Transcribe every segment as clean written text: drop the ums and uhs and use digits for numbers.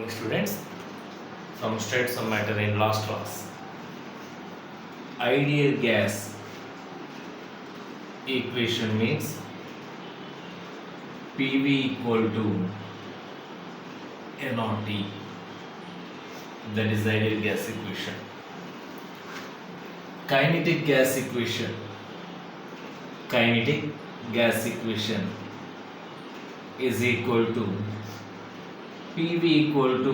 morning, students. From straight some matter in last class. Ideal gas equation means PV equal to NOT. That is ideal gas equation. Kinetic gas equation. Kinetic gas equation is equal to PV equal to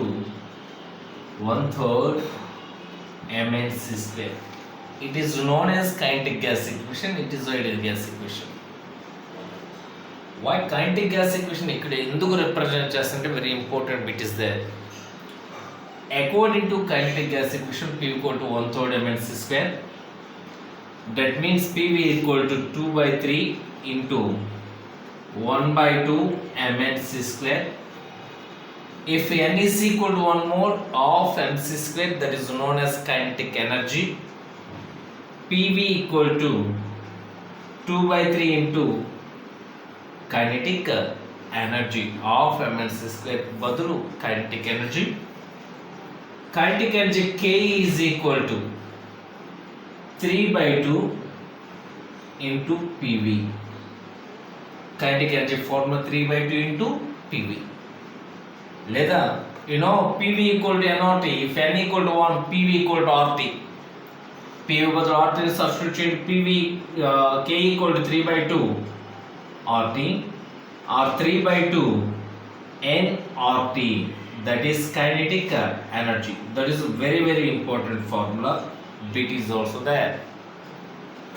1/3 mc square. It is known as kinetic gas equation. It is ideal gas equation. Why kinetic gas equation ikkada enduku represent chestante very important bit is there. According to kinetic gas equation, P equal to 1/3 mc square. That means PV equal to 2/3 into 1/2 mc square. If n is equal to 1 mole of mc square, that is known as kinetic energy. PV equal to 2/3 into kinetic energy of mc square బదులు kinetic energy. Kinetic energy K is equal to 3/2 into PV. Kinetic energy formula 3/2 into PV. లేదా PV equal to NOT. If n equal to 1, PV equal to RT. PV బదులు RT substitute చేయండి. PV K equal to 3/2 RT or 3/2 nRT. That is kinetic energy. That is a very very important formula. Bit is also there.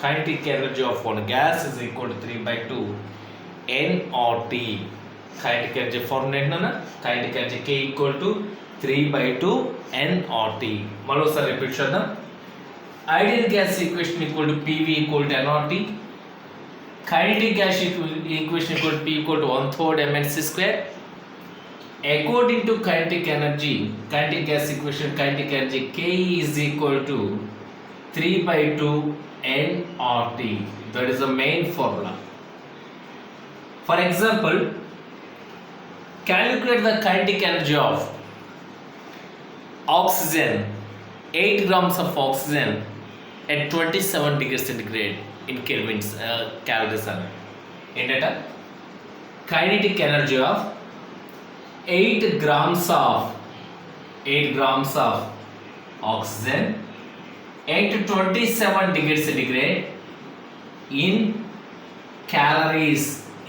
Kinetic energy of one gas is equal to 3/2 nRT. Kinetic energy formula ఏంటన్నా kinetic energy K equal to 3/2 nRT. మరోసారి repeat చేద్దాం. Ideal gas equation equal to PV equal to nRT. Kinetic gas equation equal to P equal to 1/3 mc square. According to kinetic energy, kinetic gas equation, kinetic energy K is equal to 3/2 nRT. That is the main formula. For example, calculate the kinetic energy of oxygen, 8 grams of oxygen at 27 degrees centigrade in Kelvins, calories. ఏంటంటే kinetic energy of 8 grams of oxygen at 27 degrees centigrade in calories.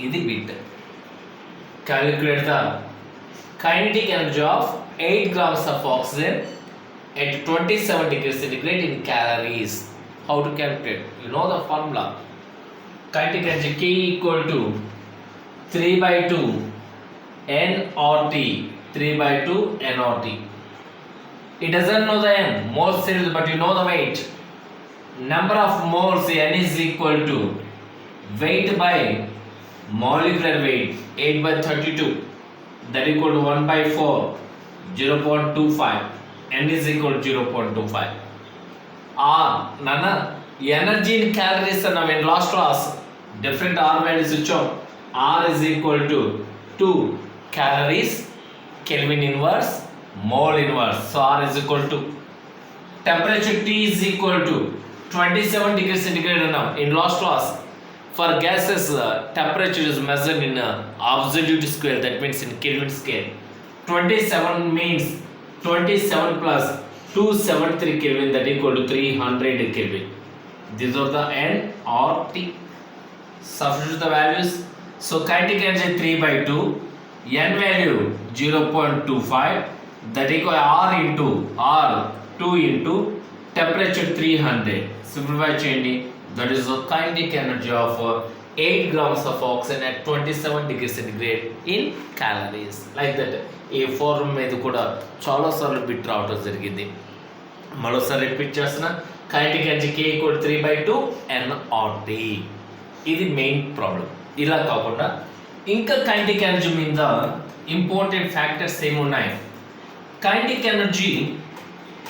ఇది bit. Calculate the kinetic energy of 8 grams of oxygen at 27 degrees centigrade in calories. How to calculate? You know the formula. Kinetic energy K equal to 3/2 nRT. 3/2 nRT. It doesn't know the n, moles series, but you know the weight. Number of moles, n is equal to weight by molecular weight, 8/32. That equal to 1/4, 0.25. N is equal to 0.25. Energy in calories అన్నాం in last class. Different R values ఇచ్చాం. R is equal to 2 calories, Kelvin inverse, mole inverse. So R is equal to temperature T is equal to 27 degrees centigrade అన్నాం in last class. For gases, temperature is measured in absolute square. That means in Kelvin scale. 27 means 27 plus 273 Kelvin. That equal to 300 Kelvin. These are the N or T. Substitute the values. So kinetic energy 3/2. N value 0.25. That equal R into R 2 into temperature 300. Simplify చేయండి. That is the kinetic energy of 8 grams of oxygen at 27 degrees centigrade in calories. Like that. ఈ form మీద కూడా చాలాసార్లు bit రావటం జరిగింది. మరోసారి repeat చేస్తున్నా. kinetic energy K equal to 3/2 nRT. ఇది మెయిన్ ప్రాబ్లం. ఇలా కాకుండా ఇంకా kinetic energy మీద ఇంపార్టెంట్ ఫ్యాక్టర్స్ ఏమున్నాయి. kinetic energy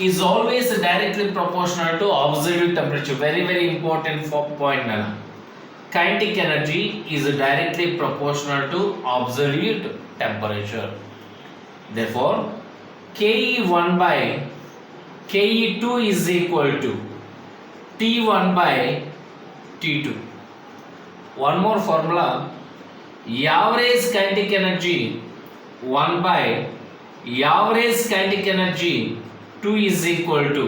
is always directly proportional to absolute temperature. Very very important point nana. Kinetic energy is directly proportional to absolute temperature. Therefore KE1 by KE2 is equal to T1 by T2. One more formula, average kinetic energy 1 by average kinetic energy 2 is equal to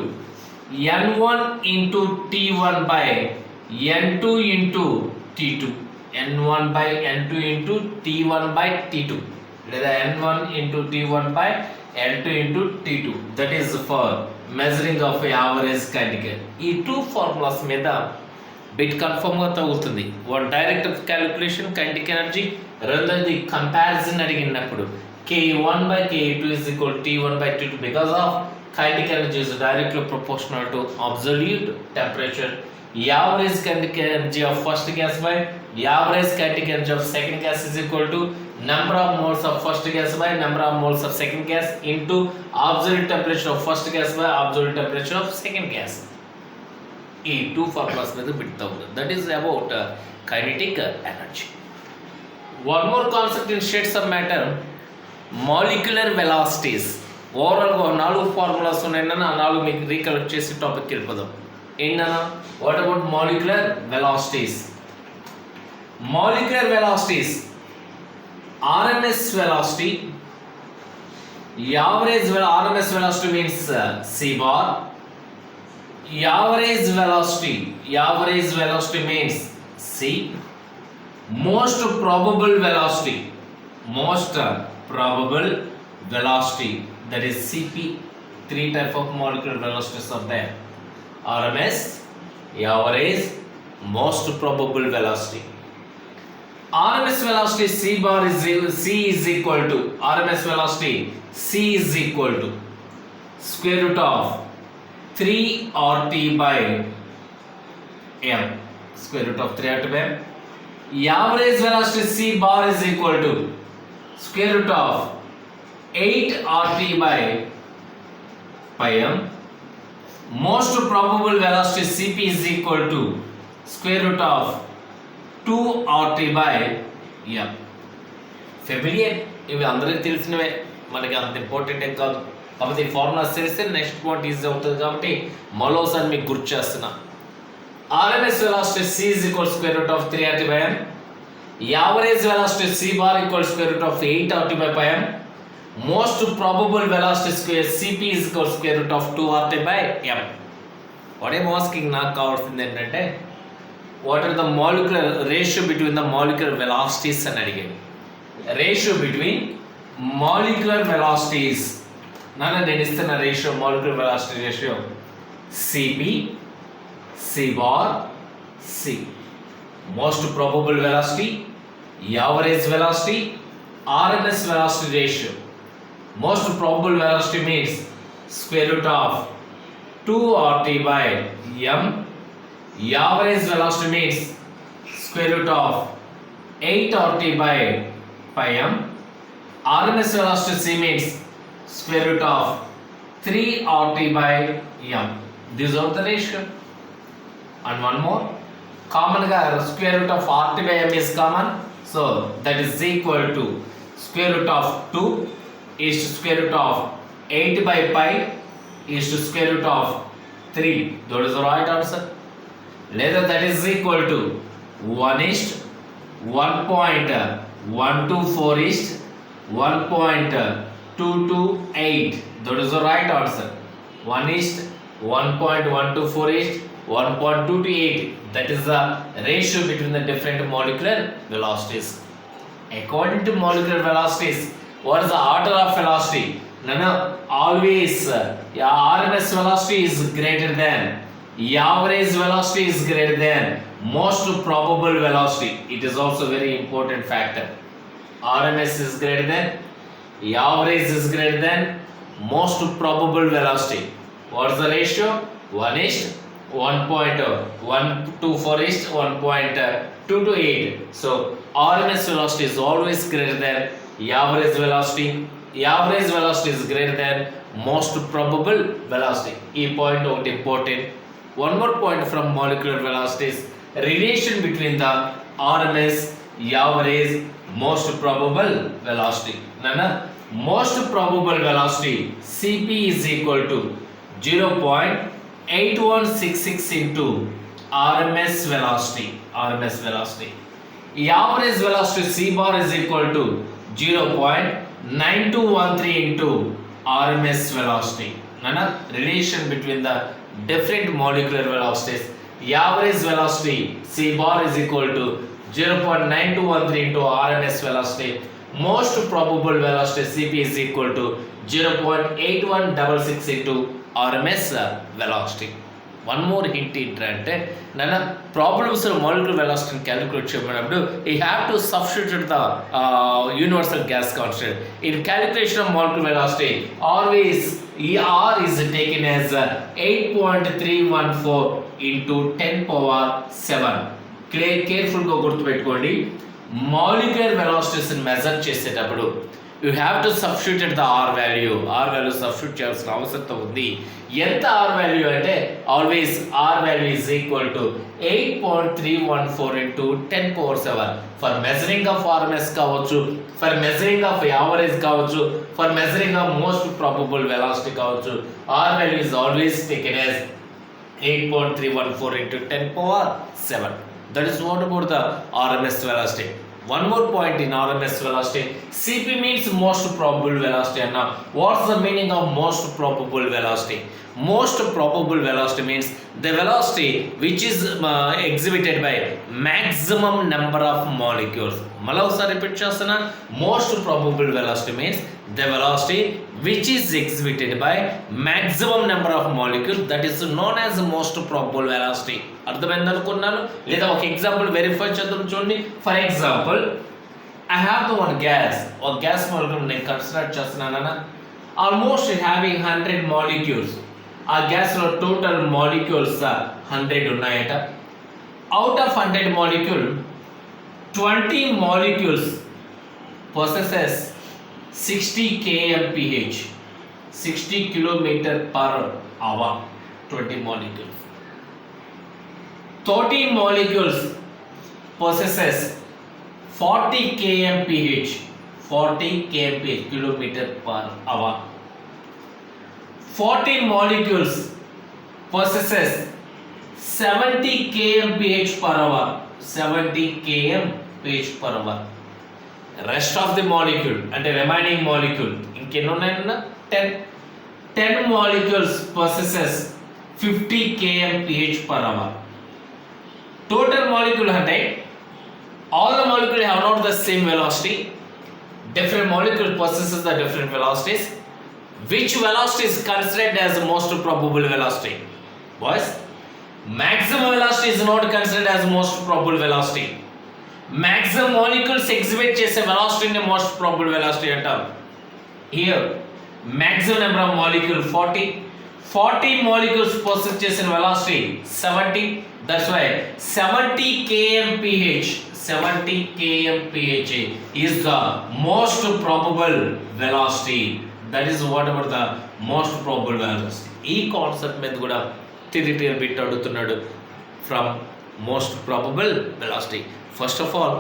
N1 into T1 by N2 into T2. N1 by N2 into T1 by T2. లేదా N1 into T1 by N2 into T2. That is for measuring of average kinetic energy. ఈ two formulas మీద bit కన్ఫర్మ్గా తగులుతుంది. One direct calculation kinetic energy, రెండోది comparison అడిగినప్పుడు K1 by K2 is equal to T1 by T2 because of kinetic energy is directly proportional to absolute temperature. Average kinetic energy of first gas by average kinetic energy of second gas is equal to number of moles of first gas by number of moles of second gas into absolute temperature of first gas by absolute temperature of second gas. ఈ two formulas మీద bit అవుతుంది. That is about kinetic energy. One more concept in shades of matter, molecular velocities. ఓవరాల్గా 4 formulas ఉన్నాయన్న ఆ 4 మీకు recollect చేసి టాపిక్కి వెళ్ళిపోదాం. ఏంటన్నా, what about molecular velocities? Molecular velocities, RMS velocity, average RMS velocity means c bar. Average velocity means c. Most probable velocity, that is CP. 3 type of molecular velocities are there: RMS, average, most probable velocity. RMS velocity c bar is equal to RMS velocity c is equal to square root of 3 RT by m, square root of 3 RT by m. Average velocity c bar is equal to square root of 8 RT by m. Most probable velocity Cp is equal to square root of 2 RT by m. Familiar, ఇవి అందరికీ తెలిసినవే, మనకి అంత important ఏం కాదు. కాబట్టి ఈ formulas తెలిస్తే next point easy అవుతుంది. కాబట్టి మరోసారి మీకు గుర్తు చేస్తున్నా. RMS velocity c is equal to square root of 3 RT by m. Average velocity c bar equal to square root of 8 RT by m. Most probable velocity square Cp is equal to square root of 2 RT by m. What I'm asking, నాకు కావాల్సింది ఏంటంటే what are the molecular ratio between the molecular velocities అని అడిగాను. Ratio between molecular velocities నేను ఇస్తున్న ratio, molecular velocity ratio Cp, C bar, C. Most probable velocity, average velocity, RMS velocity ratio. Most probable velocity means square root of 2 RT by m. Average velocity means square root of 8 RT by m. RMS velocity c means square root of 3 RT by m. These are the ratio. And one more, common ga square root of RT by m is common, so that is equal to square root of 2 is to square root of 8 by pi is to square root of 3. That is the right answer. Later that is equal to 1 is 1.124 is 1.228. That is the right answer. 1 is 1.124 is 1.228. That is the ratio between the different molecular velocities. According to molecular velocities, what is the order of velocity? Always RMS velocity is greater than, average velocity is greater than most probable velocity. It is also very important factor. RMS is greater than, average is greater than most probable velocity. What is the ratio? 1 is 1.124 is 1.228. So RMS velocity is always greater than average velocity. Average velocity is greater than most probable velocity. E point out important. One more point from molecular velocities: relation between the RMS, average, most probable velocity. Nana, most probable velocity Cp is equal to 0.8166 into RMS velocity. Average velocity C bar is equal to 0.9213 into RMS velocity. Nana relation between the different molecular velocities. Average velocity C bar is equal to 0.9213 into RMS velocity. Most probable velocity Cp is equal to 0.8166 into RMS velocity. One more hint ఏంటంటే నన్న problems molecular వెలాసిటీని calculate చేయమన్నప్పుడు you have to substitute the universal gas constant in calculation of molecular velocity always ఈ R is taken as 8.314 into 10⁻7. కేర్ఫుల్గా గుర్తుపెట్టుకోండి, molecular వెలాసిటీస్ని measure చేసేటప్పుడు you have to substitute the R value substitute చేయాల్సిన అవసరం ఉంది. ఎంత ఆర్ వాల్యూ అంటే always R value is equal to 8.314 into 10⁻7 for measuring of RMS కావచ్చు, ఫర్ మెజరింగ్ ఆఫ్ యావరేజ్ కావచ్చు, for measuring of most probable velocity కావచ్చు. R value is always taken as 8.314 into 10⁻7. That is what about the RMS velocity. One more point in RMS velocity. Cp means most probable velocity. And now, what's the meaning of most probable velocity? Most probable velocity means the velocity which is exhibited by maximum number of molecules. Mala ఒకసారి repeat చేస్తున్నా. Most probable velocity means the velocity which is exhibited by maximum number of molecules, that is known as most probable velocity. అర్థమైంది అనుకున్నాను. లేదా ఒక example verify చేద్దాం చూడండి. For example I have the one gas, ఒక gas molecule నేను consider చేస్తున్నానన్నా. Almost having 100 molecules. ఆ గ్యాస్లో టోటల్ మాలిక్యూల్స్ 100 ఉన్నాయట. Out of 100 molecule 20 molecules possesses 60 kmph, 60 km/h, 20 molecules. 30 molecules possesses 40 kmph, 40 kmph, km/h. 40 molecules possesses 70 kmph/h, 70 kmph/h. Rest of the molecule and the remaining molecule ఇంకెన్ని ఉన్నాయన్నా 10 molecules possesses 50 kmph/h. Total molecule 100. All the molecules have not the same velocity. Different molecule possesses the different velocities. Which velocity is considered as the most probable velocity? Boys, maximum velocity is not considered as most probable velocity. Maximum molecules exhibit చేసే velocity ని most probable velocity అంటాం. Here maximum number of molecule 40 molecules possess చేసిన velocity 70. That's why 70 kmph is the most probable velocity. That is what about the most probable velocity. ఈ concept మీద కూడా theoretical bit అడుగుతున్నాడు from most probable velocity. First of all,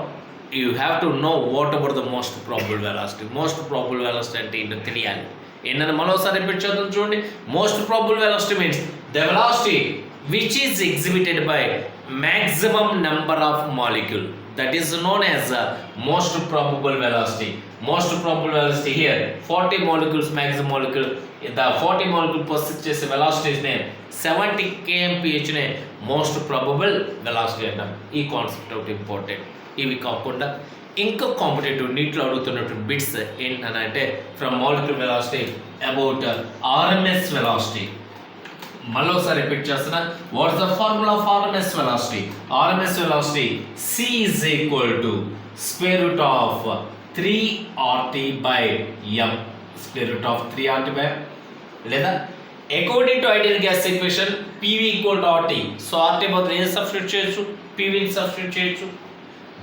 you have to know what about the most probable velocity. Most probable velocity అంటే ఏంటో తెలియాలి. ఏంటంటే మరోసారి repeat చేద్దాం చూడండి. Most probable velocity means the velocity which is exhibited by maximum number of molecule, that is known as most probable velocity. Most probable velocity here 40 molecules, maximum molecule, the 40 molecule possess చేసే velocity is name 70 kmph నే most probable velocity అంటాం. ఈ concept ఒకటి important. ఇవి కాకుండా ఇంకా competitive నీట్లో అడుగుతున్నటువంటి bits ఏంటంటే from molecular velocity about RMS velocity. మళ్ళీ ఒకసారి రిపీట్ చేస్తున్నా. What's the formula of RMS velocity? RMS velocity C is equal to square root of 3RT/m, square root of 3RT/m. లేదా according to ideal gas equation PV equal to RT. So RT బదులు ఏం substitute చేయొచ్చు? PV ని substitute చేయొచ్చు.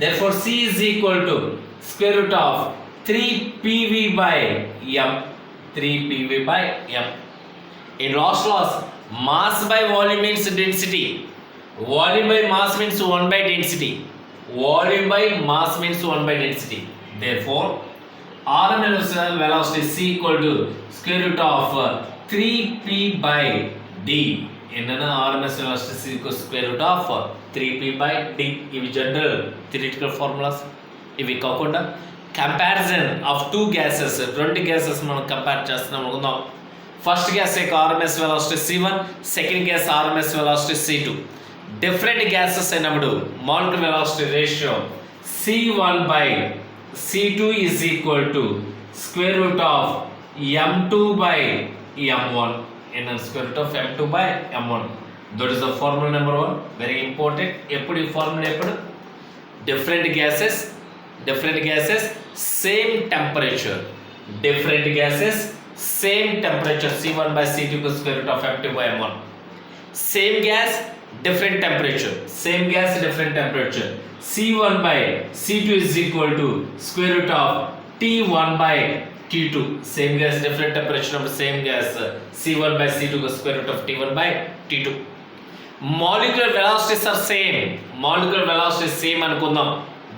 Therefore C is equal to square root of 3PV/m, 3PV/m. In loss, mass by volume means density. Volume by mass means 1 by density. Volume by mass means 1 by density. Therefore, RMS velocity C equal to square root of 3p by d. ఏంటన్నా RMS velocity C equal to square root of 3p by d. ఇవి general theoretical formulas. ఇవి కాకుండా comparison of two gases, రెండు gases మనం compare చేస్తున్నాం అనుకుందాం. First gas యొక్క RMS velocity C1, second gas RMS velocity C2. Different gases అయినప్పుడు molecular velocity ratio C1 by C2 is equal to square root of m2 by m1 in a square root of m2 by m1. That is the formula number 1. Very important. ఎప్పుడు ఈ formula ఎప్పుడు different gases same temperature, different gases same temperature C1 by C2 equals square root of m2 by m1. Same gas different temperature, same gas different temperature, C1 by C2 is equal to square root of T1 by T2. Same gas different temperature of same gas, C1 by C2 equals square root of T1 by T2. Molecular velocities are same, molecular velocity is same అనుకుందాం.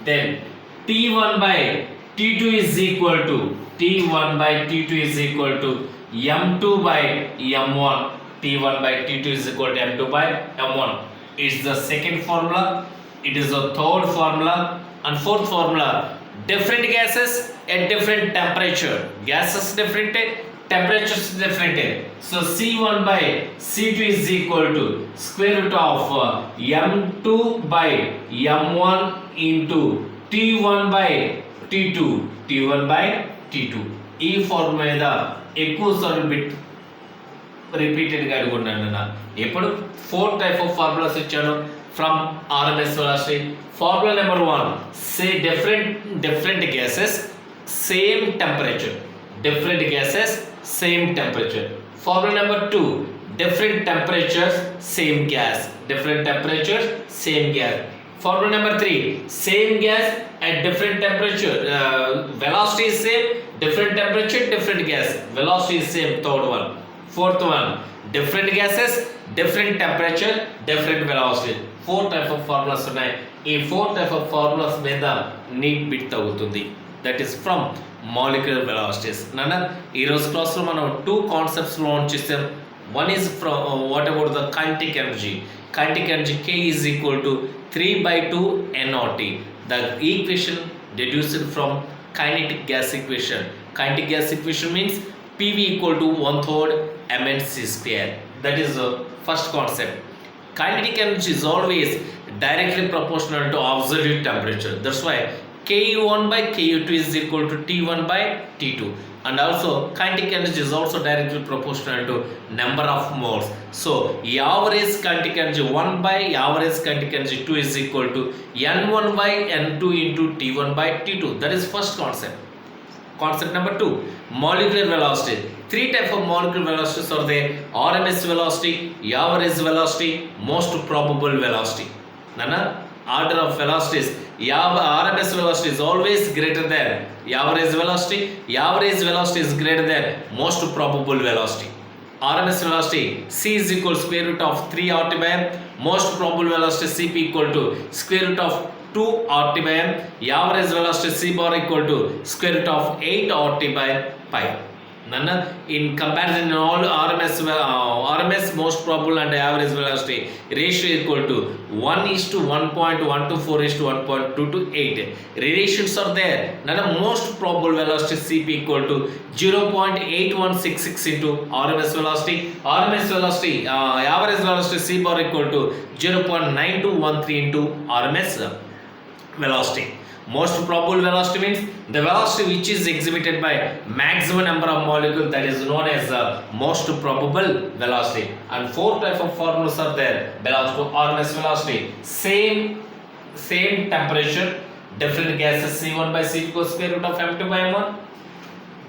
Then T1 by T2 is equal to T1 by T2 is equal to m2 by m1. T1 by T2 is equal to m2 by m1. It's the second formula. It is the third formula. And fourth formula, different gases at different temperature. Gases different, temperatures different. So C1 by C2 is equal to square root of m2 by m1 into T1 by T2. T1 by T2. ఈ formula మీద ఎక్కువ సార్లు bit రిపీటెడ్గా అడుగున్నాను అన్న. ఎప్పుడు 4 type of formulas ఇచ్చాను from RMS velocity. Formula number 1, say different gases same temperature, different gases same temperature. Formula number 2, different temperatures same gas, different temperatures same gas. Formula number 3, same gas at different temperature, velocity is same, different temperature different gas, velocity is same. Third one. Fourth one, different gases different temperature different velocity. 4 type of formulas ఉన్నాయి. ఈ 4 type of formulas మీద neat bit తగ్గుతుంది. That is from molecular velocities. నాన్న ఈరోజు క్లాస్లో మనం 2 concepts launch చేసాం. One is from what about the kinetic energy. Kinetic energy K is equal to 3/2 nRT. The equation deduced from kinetic gas equation. Kinetic gas equation means PV equal to 1/3 mc square. That is the first concept. Kinetic energy is always directly proportional to absolute temperature. That's why Ku1 by Ku2 is equal to T1 by T2. And also kinetic energy is also directly proportional to number of moles. So average kinetic energy 1 by average kinetic energy 2 is equal to N1 by N2 into T1 by T2. That is first concept. Concept number 2, molecular velocity. 3 type of molecular velocities are there: RMS velocity, average velocity, most probable velocity. Nana, order of velocities. RMS velocity is always greater than average velocity. Average velocity is greater than most probable velocity. RMS velocity C is equal to square root of 3 RT by m. Most probable velocity CP equal to square root of 2 RT by m. Average velocity C bar equal to square root of 8 RT by pi. Nana, in comparison all RMS most probable and average velocity ratio equal to 1:1.124:1.228. Relations are there. Nana, most probable velocity CP equal to 0.8166 into RMS velocity. RMS velocity average velocity C bar equal to 0.9213 into RMS velocity. Most probable velocity means the velocity which is exhibited by maximum number of molecules, that is known as most probable velocity. And 4 type of formulas are there belongs to RMS velocity. Same temperature, different gases C1 by C2 equals square root of m2 by m1.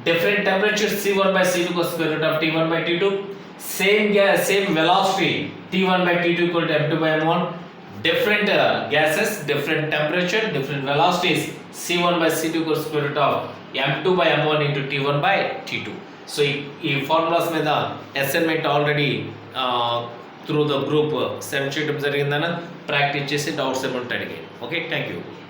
Different temperature C1 by C2 equals square root of T1 by T2. Same gas, same velocity T1 by T2 equal to m2 by m1. Different gases, different temperature, different velocities. C1 by C2 equals square root of m2 by m1 into T1 by T2. So, ఈ formulas మీద assignment already through the group send చేయడం జరిగిందన్న. Practice చేసి doubts ఏమంటే అడిగాయి. Okay, thank you.